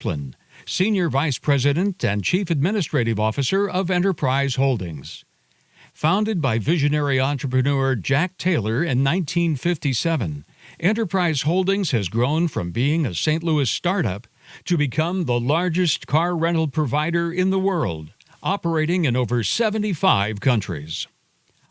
Kaplan, Senior Vice President and Chief Administrative Officer of Enterprise Holdings. Founded by visionary entrepreneur Jack Taylor in 1957, Enterprise Holdings has grown from being a St. Louis startup to become the largest car rental provider in the world, operating in over 75 countries.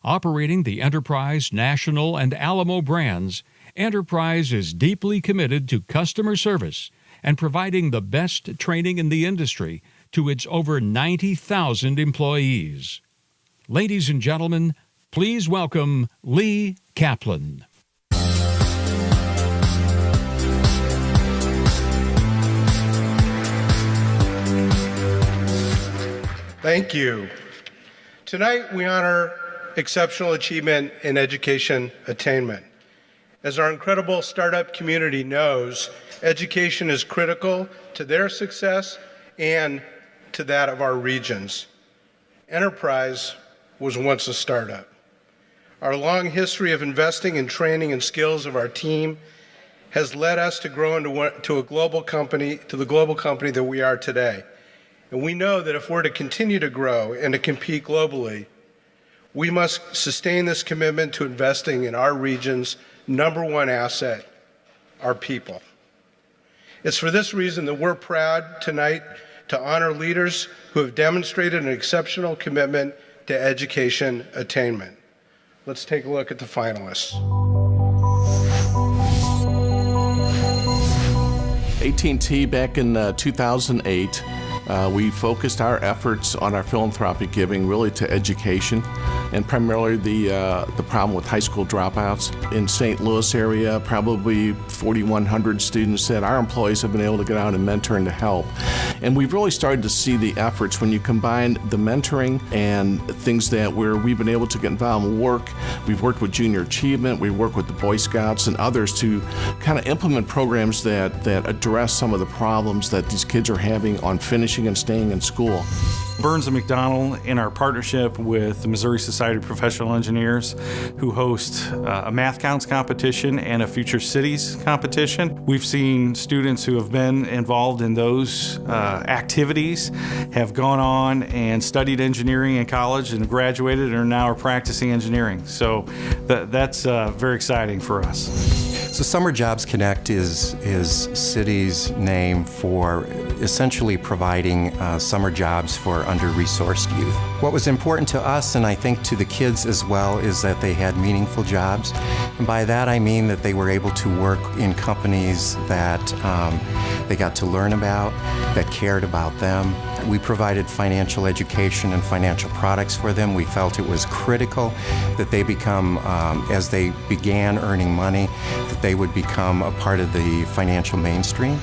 Operating the Enterprise, National, and Alamo brands, Enterprise is deeply committed to customer service and providing the best training in the industry to its over 90,000 employees. Ladies and gentlemen, please welcome Lee Kaplan. Thank you. Tonight we honor exceptional achievement in education attainment. As our incredible startup community knows, education is critical to their success and to that of our regions. Enterprise was once a startup. Our long history of investing in training and skills of our team has led us to grow into the global company that we are today. And we know that if we're to continue to grow and to compete globally, we must sustain this commitment to investing in our region's number one asset, our people. It's for this reason that we're proud tonight to honor leaders who have demonstrated an exceptional commitment to education attainment. Let's take a look at the finalists. AT&T back in 2008, we focused our efforts on our philanthropic giving really to education and primarily the problem with high school dropouts. In St. Louis area, probably 4,100 students that our employees have been able to get out and mentor and to help. And we've really started to see the efforts when you combine the mentoring and things that we've been able to get involved in work. We've worked with Junior Achievement, we've worked with the Boy Scouts and others to kind of implement programs that address some of the problems that these kids are having on finishing and staying in school. Burns and McDonnell, in our partnership with the Missouri Society of Professional Engineers, who host a Math Counts competition and a Future Cities competition. We've seen students who have been involved in those activities have gone on and studied engineering in college and graduated and now are practicing engineering. So that's very exciting for us. So Summer Jobs Connect is City's name for essentially providing summer jobs for under-resourced youth. What was important to us, and I think to the kids as well, is that they had meaningful jobs. And by that I mean that they were able to work in companies that they got to learn about, that cared about them. We provided financial education and financial products for them. We felt it was critical that they become, as they began earning money, that they would become a part of the financial mainstream.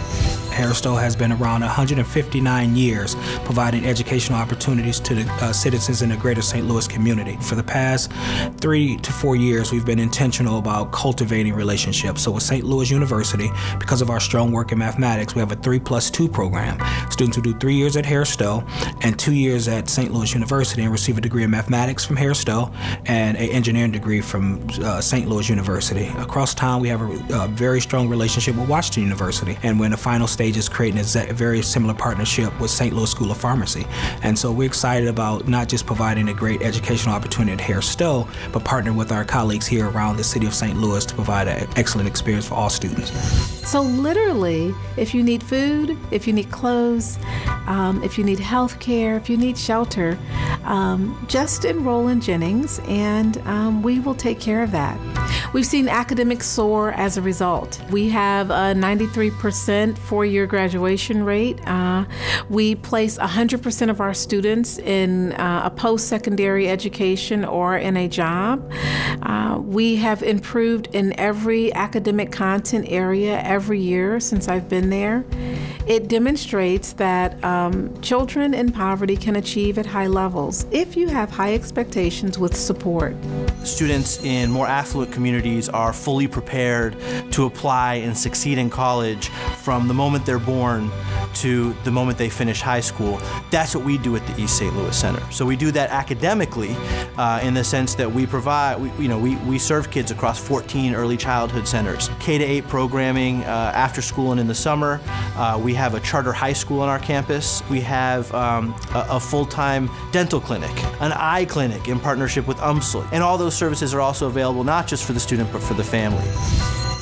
Harris-Stowe has been around 159 years, providing educational opportunities to the citizens in the greater St. Louis community. For the past 3 to 4 years, we've been intentional about cultivating relationships. So with St. Louis University, because of our strong work in mathematics, we have a 3+2 program. Students who do 3 years at Harris-Stowe and 2 years at St. Louis University and receive a degree in mathematics from Harris-Stowe and an engineering degree from St. Louis University. Across town, we have a very strong relationship with Washington University, and we're in the final stage is creating a very similar partnership with St. Louis School of Pharmacy. And so we're excited about not just providing a great educational opportunity at Harris-Stowe, but partnering with our colleagues here around the city of St. Louis to provide an excellent experience for all students. So literally, if you need food, if you need clothes, if you need health care, if you need shelter, just enroll in Jennings and we will take care of that. We've seen academics soar as a result. We have a 93% four-year graduation rate. We place 100% of our students in a post-secondary education or in a job. We have improved in every academic content area every year since I've been there. It demonstrates that children in poverty can achieve at high levels if you have high expectations with support. students in more affluent communities are fully prepared to apply and succeed in college from the moment they're born to the moment they finish high school. That's what we do at the East St. Louis Center. So we do that academically in the sense that we provide, we serve kids across 14 early childhood centers, K-8 programming after school and in the summer. We have a charter high school on our campus. We have a full-time dental clinic, an eye clinic in partnership with UMSL. And all those services are also available not just for the student but for the family.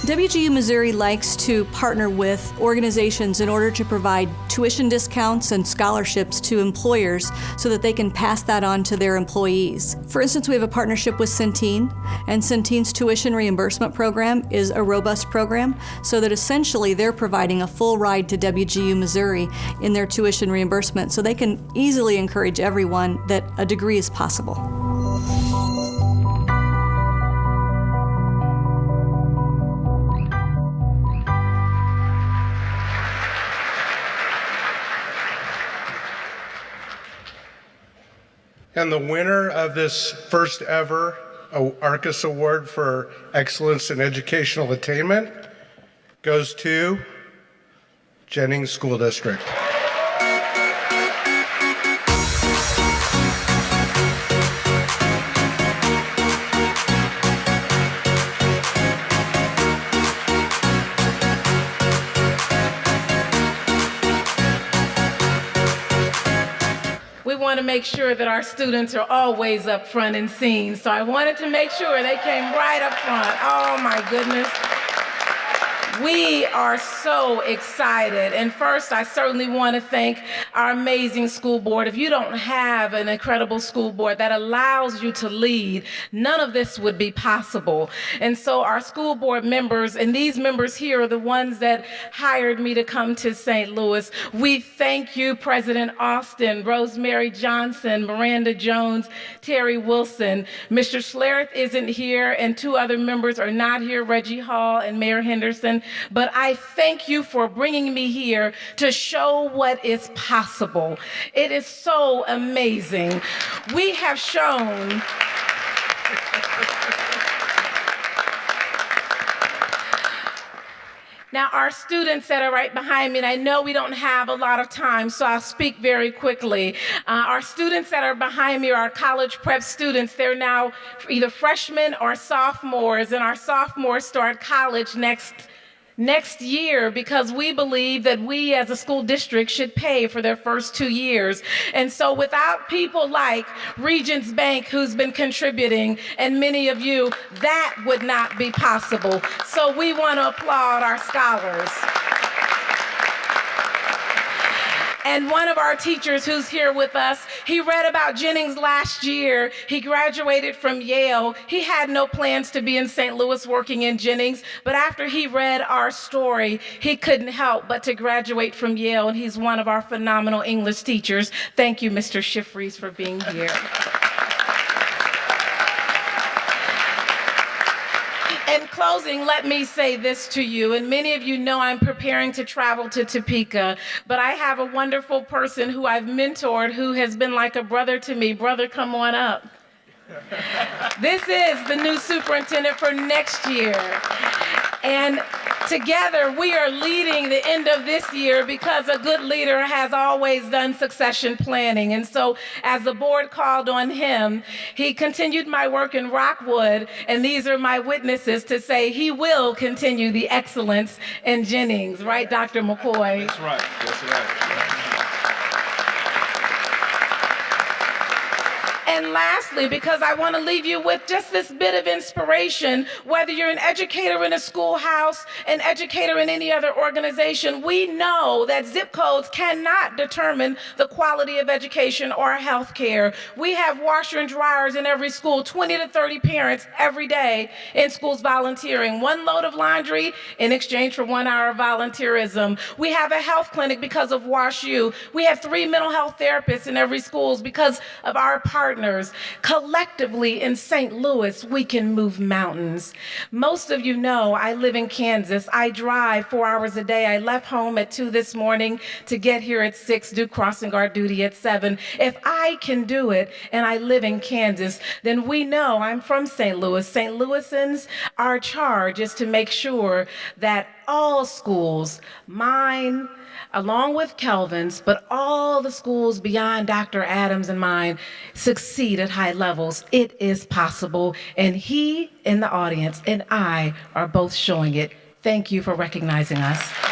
WGU Missouri likes to partner with organizations in order to provide tuition discounts and scholarships to employers so that they can pass that on to their employees. For instance, we have a partnership with Centene, and Centene's tuition reimbursement program is a robust program so that essentially they're providing a full ride to WGU Missouri in their tuition reimbursement so they can easily encourage everyone that a degree is possible. And the winner of this first ever Arcus Award for Excellence in Educational Attainment goes to Jennings School District. We want to make sure that our students are always up front and seen. So I wanted to make sure they came right up front. Oh my goodness. We are so excited. And first, I certainly want to thank our amazing school board. If you don't have an incredible school board that allows you to lead, none of this would be possible. And so our school board members, and these members here are the ones that hired me to come to St. Louis. We thank you, President Austin, Rosemary Johnson, Miranda Jones, Terry Wilson. Mr. Schlereth isn't here, and two other members are not here, Reggie Hall and Mayor Henderson. But I thank you for bringing me here to show what is possible. It is so amazing. We have shown Now, our students that are right behind me, and I know we don't have a lot of time, so I'll speak very quickly. Our students that are behind me are our college prep students. They're now either freshmen or sophomores, and our sophomores start college next year because we believe that we as a school district should pay for their first 2 years. And so without people like Regions Bank, who's been contributing, and many of you, that would not be possible. So we want to applaud our scholars. And one of our teachers who's here with us, he read about Jennings last year. He graduated from Yale. He had no plans to be in St. Louis working in Jennings, but after he read our story, he couldn't help but to graduate from Yale, and he's one of our phenomenal English teachers. Thank you, Mr. Schifries, for being here. In closing, let me say this to you, and many of you know I'm preparing to travel to Topeka, but I have a wonderful person who I've mentored who has been like a brother to me. Brother, come on up. This is the new superintendent for next year. And together we are leading the end of this year because a good leader has always done succession planning. And so as the board called on him, he continued my work in Rockwood, and these are my witnesses to say he will continue the excellence in Jennings. Right, Dr. McCoy? That's right. That's right. And lastly, because I want to leave you with just this bit of inspiration, whether you're an educator in a schoolhouse, an educator in any other organization, we know that zip codes cannot determine the quality of education or health care. We have washer and dryers in every school, 20 to 30 parents every day in schools volunteering. 1 load of laundry in exchange for 1 hour of volunteerism. We have a health clinic because of WashU. We have 3 mental health therapists in every school because of our partners. honors. Collectively in St. Louis, we can move mountains. Most of you know I live in Kansas. I drive 4 hours a day. I left home at 2 this morning to get here at 6, do crossing guard duty at 7. If I can do it and I live in Kansas, then we know I'm from St. Louis. St. Louisans, our charge is to make sure that all schools, mine, along with Kelvin's, but all the schools beyond Dr. Adams and mine, succeed at high levels. It is possible, and he in the audience and I are both showing it. Thank you for recognizing us.